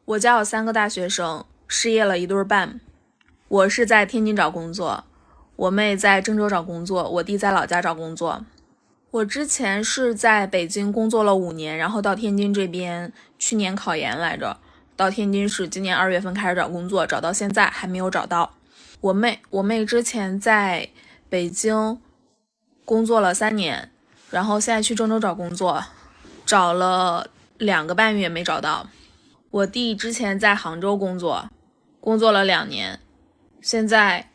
我家有3个大学生，失业了1对半。我是在天津找工作，我妹在郑州找工作，我弟在老家找工作。我之前是在北京工作了5年，然后到天津这边去年考研来着，到天津市今年2月份开始找工作，找到现在还没有找到。我妹之前在北京工作了3年，然后现在去郑州找工作，找了2个半月没找到。我弟之前在杭州工作了2年，现在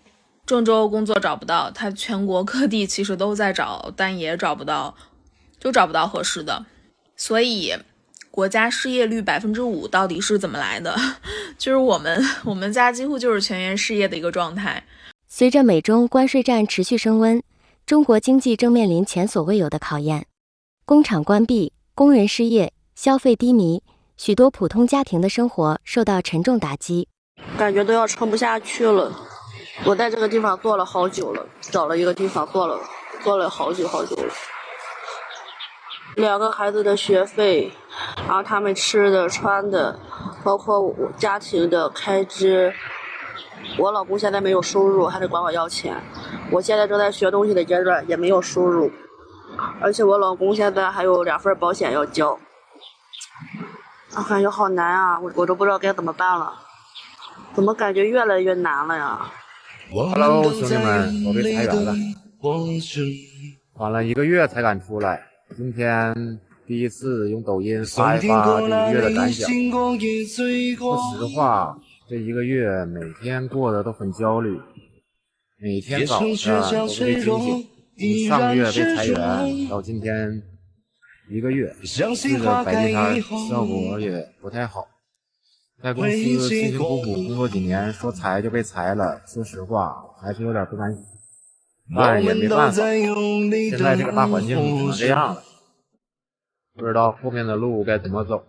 郑州工作找不到，他全国各地其实都在找，但也找不到，就找不到合适的。所以国家失业率5%到底是怎么来的？就是我们家几乎就是全员失业的一个状态。随着美中关税战持续升温，中国经济正面临前所未有的考验。工厂关闭，工人失业，消费低迷，许多普通家庭的生活受到沉重打击，感觉都要撑不下去了。我在这个地方做了好久了，找了一个地方做了好久了。2个孩子的学费，然后他们吃的穿的，包括我家庭的开支。我老公现在没有收入，还得管我要钱。我现在正在学东西的阶段，也没有收入，而且我老公现在还有2份保险要交。感觉好难啊，我都不知道该怎么办了。怎么感觉越来越难了呀？ Hello， 兄弟们，我被裁员了，晚了1个月才敢出来。今天第一次用抖音发一发这1个月的感想。说实话，这1个月每天过得都很焦虑，每天早上都是被惊醒。从上个月被裁员到今天1个月，试着摆地摊，效果也不太好。在公司辛辛苦苦工作几年，说裁就被裁了，说实话还是有点不甘心，但也没办法，现在这个大环境只能这样了，不知道后面的路该怎么走。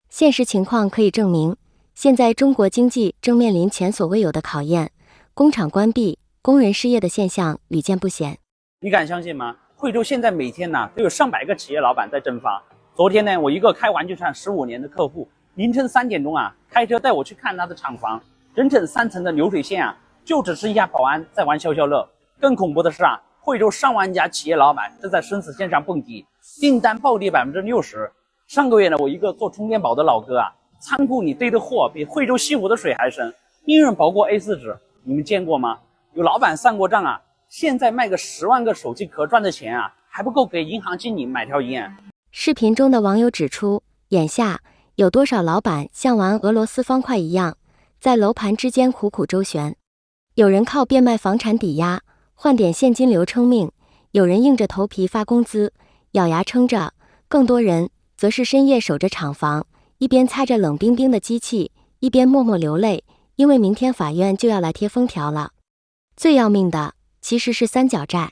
现实情况可以证明，现在中国经济正面临前所未有的考验，工厂关闭、工人失业的现象屡见不鲜。你敢相信吗？惠州现在每天都有上百个企业老板在蒸发。昨天呢，我一个开玩具厂15年的客户，凌晨3点钟开车带我去看他的厂房，整整3层的流水线就只剩下保安在玩消消乐。更恐怖的是惠州上万家企业老板正在生死线上蹦迪，订单暴跌60%。上个月呢，我一个做充电宝的老哥仓库里堆的货比惠州西湖的水还深，利润薄过 A4 纸，你们见过吗？有老板算过账现在卖个10万个手机壳赚的钱还不够给银行经理买条烟。视频中的网友指出，眼下有多少老板像玩俄罗斯方块一样，在楼盘之间苦苦周旋？有人靠变卖房产抵押，换点现金流撑命；有人硬着头皮发工资，咬牙撑着；更多人则是深夜守着厂房，一边擦着冷冰冰的机器，一边默默流泪，因为明天法院就要来贴封条了。最要命的其实是三角债。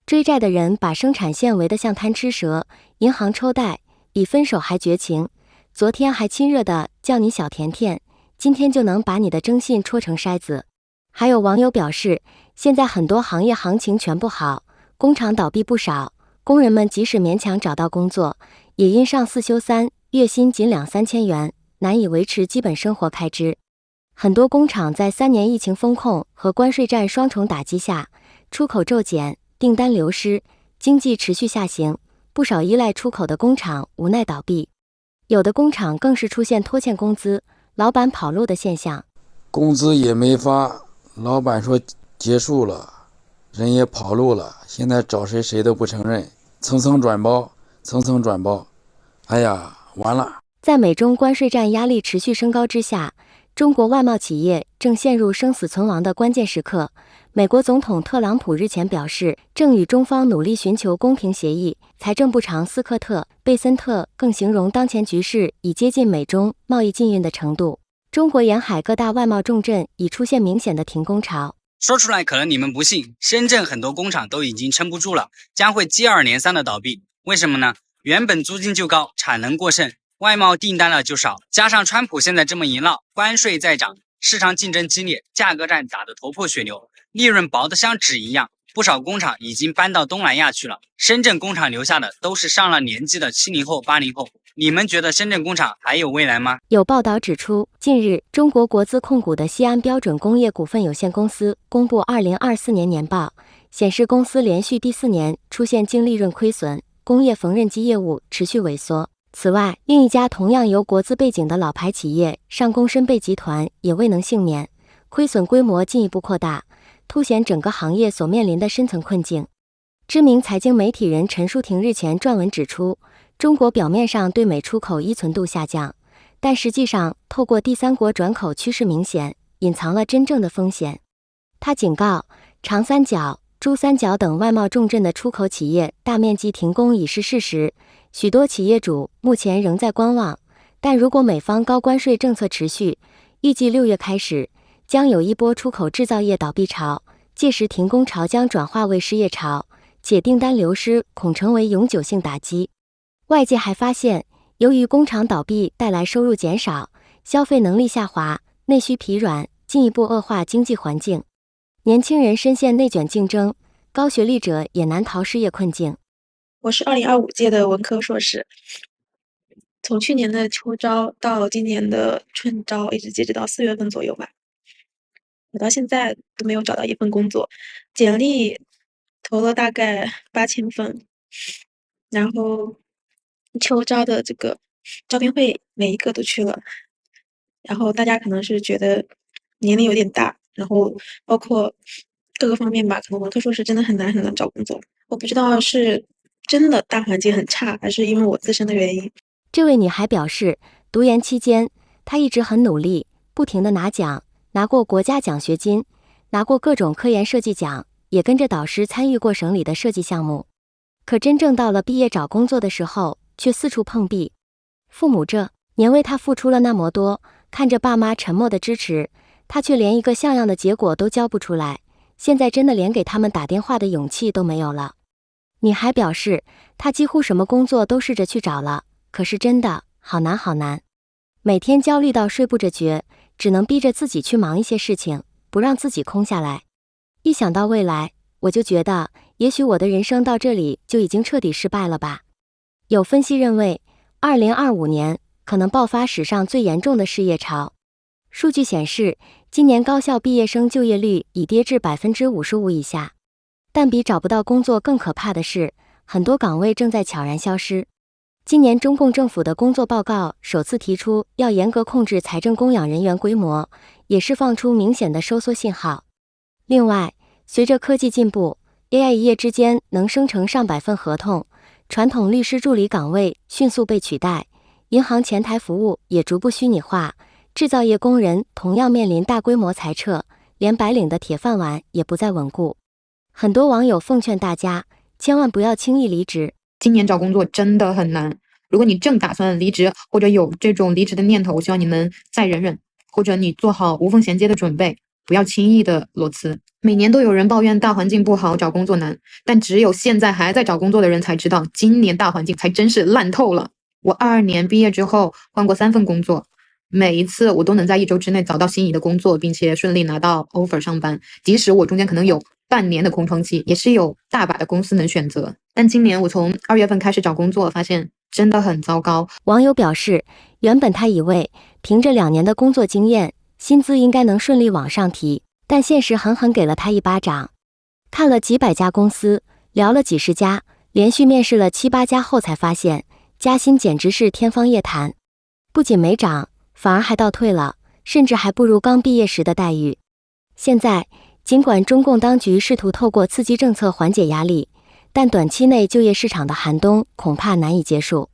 追债的人把生产线围得像贪吃蛇，银行抽贷比分手还绝情，昨天还亲热的叫你小甜甜，今天就能把你的征信戳成筛子。还有网友表示，现在很多行业行情全不好，工厂倒闭不少，工人们即使勉强找到工作，也因上4休3，月薪仅2-3千元，难以维持基本生活开支。很多工厂在3年疫情风控和关税战双重打击下，出口骤减，订单流失，经济持续下行，不少依赖出口的工厂无奈倒闭，有的工厂更是出现拖欠工资、老板跑路的现象。工资也没发，老板说结束了，人也跑路了，现在找谁都不承认，层层转包，哎呀，完了。在美中关税战压力持续升高之下，中国外贸企业正陷入生死存亡的关键时刻。美国总统特朗普日前表示，正与中方努力寻求公平协议。财政部长斯科特·贝森特更形容当前局势已接近美中贸易禁运的程度。中国沿海各大外贸重镇已出现明显的停工潮。说出来可能你们不信，深圳很多工厂都已经撑不住了，将会接二连三的倒闭。为什么呢？原本租金就高，产能过剩，外贸订单就少，加上川普现在这么一闹，关税再涨，市场竞争激烈，价格战打得头破血流，利润薄得像纸一样，不少工厂已经搬到东南亚去了。深圳工厂留下的都是上了年纪的70后、80后，你们觉得深圳工厂还有未来吗？有报道指出，近日中国国资控股的西安标准工业股份有限公司公布2024年年报，显示公司连续第4年出现净利润亏损，工业缝纫机业务持续萎缩。此外，另一家同样由国资背景的老牌企业上工深贝集团也未能幸免，亏损规模进一步扩大，凸显整个行业所面临的深层困境。知名财经媒体人陈淑婷日前撰文指出，中国表面上对美出口依存度下降，但实际上透过第三国转口趋势明显，隐藏了真正的风险。他警告，长三角、珠三角等外贸重镇的出口企业大面积停工已是事实，许多企业主目前仍在观望，但如果美方高关税政策持续，预计6月开始将有一波出口制造业倒闭潮，届时停工潮将转化为失业潮，且订单流失恐成为永久性打击。外界还发现，由于工厂倒闭带来收入减少、消费能力下滑、内需疲软，进一步恶化经济环境。年轻人深陷内卷竞争，高学历者也难逃失业困境。我是2025届的文科硕士，从去年的秋招到今年的春招，一直截止到4月份左右吧。我到现在都没有找到一份工作，简历投了大概8000份，然后秋招的这个招聘会每一个都去了，然后大家可能是觉得年龄有点大，然后包括各个方面吧，可能文科硕士真的很难找工作。我不知道是真的大环境很差，还是因为我自身的原因。这位女孩表示，读研期间她一直很努力，不停地拿奖，拿过国家奖学金，拿过各种科研设计奖，也跟着导师参与过省里的设计项目。可真正到了毕业找工作的时候，却四处碰壁。父母这年为她付出了那么多，看着爸妈沉默的支持，她却连一个像样的结果都交不出来，现在真的连给他们打电话的勇气都没有了。女孩表示，她几乎什么工作都试着去找了，可是真的好难好难，每天焦虑到睡不着觉，只能逼着自己去忙一些事情，不让自己空下来。一想到未来，我就觉得也许我的人生到这里就已经彻底失败了吧。有分析认为，2025年可能爆发史上最严重的失业潮。数据显示，今年高校毕业生就业率已跌至 55% 以下。但比找不到工作更可怕的是，很多岗位正在悄然消失。今年中共政府的工作报告首次提出要严格控制财政供养人员规模，也释放出明显的收缩信号。另外，随着科技进步， AI 一夜之间能生成上百份合同，传统律师助理岗位迅速被取代，银行前台服务也逐步虚拟化，制造业工人同样面临大规模裁撤，连白领的铁饭碗也不再稳固。很多网友奉劝大家，千万不要轻易离职。今年找工作真的很难，如果你正打算离职，或者有这种离职的念头，我希望你们再忍忍，或者你做好无缝衔接的准备，不要轻易的裸辞。每年都有人抱怨大环境不好，找工作难，但只有现在还在找工作的人才知道，今年大环境才真是烂透了。我22年毕业之后换过3份工作，每一次我都能在1周之内找到心仪的工作，并且顺利拿到 offer 上班，即使我中间可能有半年的空窗期，也是有大把的公司能选择。但今年我从2月份开始找工作，发现真的很糟糕。网友表示，原本他以为凭着2年的工作经验，薪资应该能顺利往上提，但现实狠狠给了他一巴掌。看了几百家公司，聊了几十家，连续面试了7、8家后才发现，加薪简直是天方夜谭，不仅没涨，反而还倒退了，甚至还不如刚毕业时的待遇。现在尽管中共当局试图透过刺激政策缓解压力，但短期内就业市场的寒冬恐怕难以结束。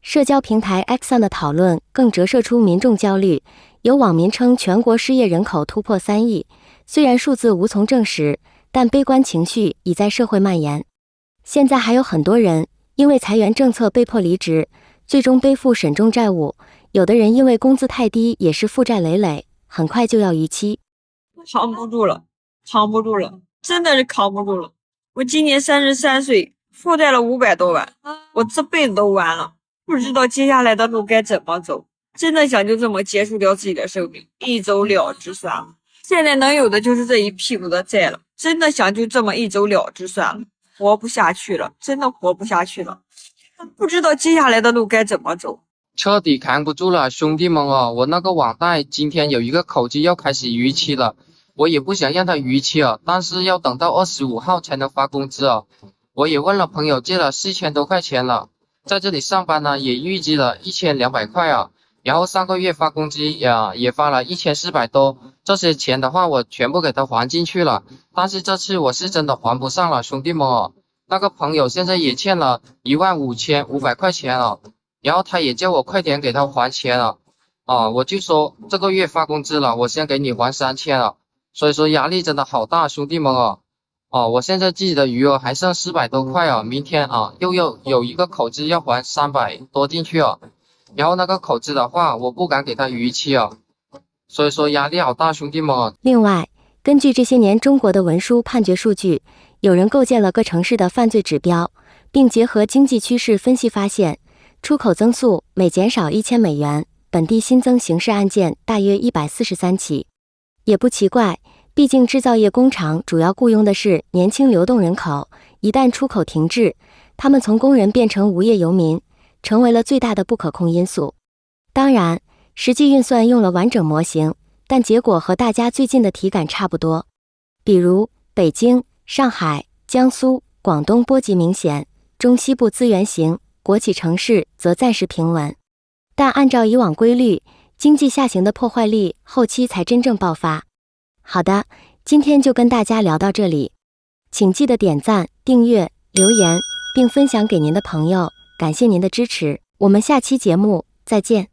社交平台 X 上的讨论更折射出民众焦虑，有网民称全国失业人口突破3亿，虽然数字无从证实，但悲观情绪已在社会蔓延。现在还有很多人因为裁员政策被迫离职，最终背负沈重债务，有的人因为工资太低也是负债累累，很快就要逾期。扛不住了，真的是扛不住了。我今年33岁，负债了500多万，我这辈子都完了，不知道接下来的路该怎么走。真的想就这么结束掉自己的生命，一走了之算了。现在能有的就是这一屁股的债了，真的想就这么一走了之算了，活不下去了，真的活不下去了。不知道接下来的路该怎么走。彻底扛不住了，兄弟们哦，我那个网贷今天有一个口子要开始逾期了，我也不想让他逾期了，但是要等到25号才能发工资哦。我也问了朋友借了4000多块钱了，在这里上班呢也预支了1200块啊，然后上个月发工资也发了1400多，这些钱的话我全部给他还进去了，但是这次我是真的还不上了，兄弟们哦，那个朋友现在也欠了15500块钱了。然后他也叫我快点给他还钱了，我就说这个月发工资了，我先给你还3000了，所以说压力真的好大，兄弟们哦，我现在自己的余额还剩400多块啊，明天又有一个口子要还300多进去啊，然后那个口子的话我不敢给他逾期啊，所以说压力好大，兄弟们哦。另外，根据这些年中国的文书判决数据，有人构建了各城市的犯罪指标，并结合经济趋势分析发现，出口增速每减少1000美元，本地新增刑事案件大约143起。也不奇怪，毕竟制造业工厂主要雇佣的是年轻流动人口，一旦出口停滞，他们从工人变成无业游民，成为了最大的不可控因素。当然，实际运算用了完整模型，但结果和大家最近的体感差不多。比如北京、上海、江苏、广东波及明显，中西部资源型国企城市则暂时平稳，但按照以往规律，经济下行的破坏力后期才真正爆发。好的，今天就跟大家聊到这里，请记得点赞、订阅、留言，并分享给您的朋友，感谢您的支持，我们下期节目再见。